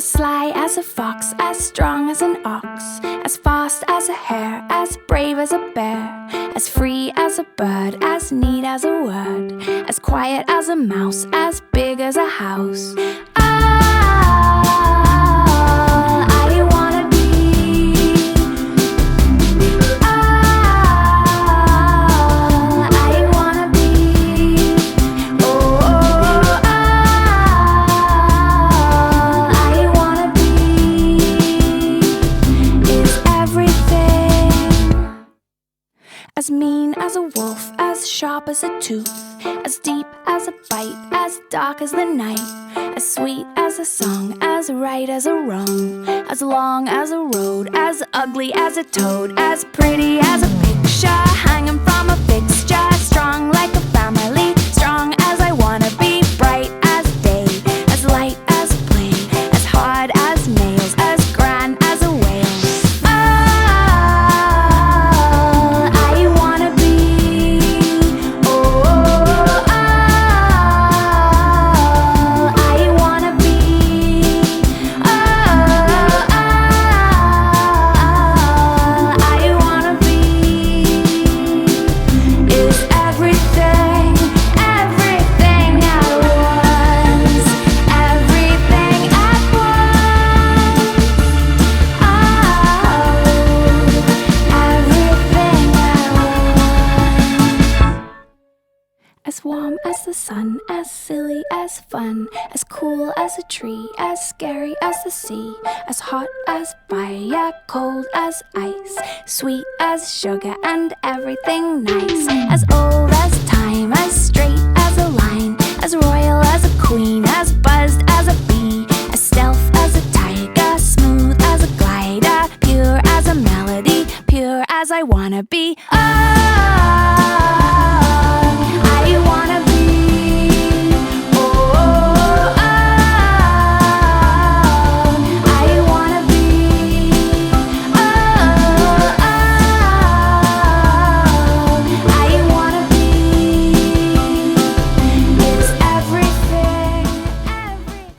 As sly as a fox, as strong as an ox, as fast as a hare, as brave as a bear, as free as a bird, as neat as a word, as quiet as a mouse, as big as a house. I wanna be. I wanna be. I wanna be. Is everything. As mean as a wolf, as sharp as a tooth, as deep as a bite, as dark as the night, as sweet as a song, as right as a wrong, as long as a road, as ugly as a toad, as pretty as a picture hanging from a fixture, strong like a family, strong as I wanna be, bright as day, as light as play, as hard as nails, as grand as a whale. I wanna be. I wanna be. I wanna be. Is everything, everything at once, everything at once. Everything at once. As warm as the sun, as silly as fun, as cool as a tree, as scary as the sea, as hot as fire, cold as ice, sweet as sugar and everything nice, as old as time, as straight as a line, as royal as a queen, as buzzed as a bee, as stealth as a tiger, smooth as a glider, pure as a melody, pure as I wanna be.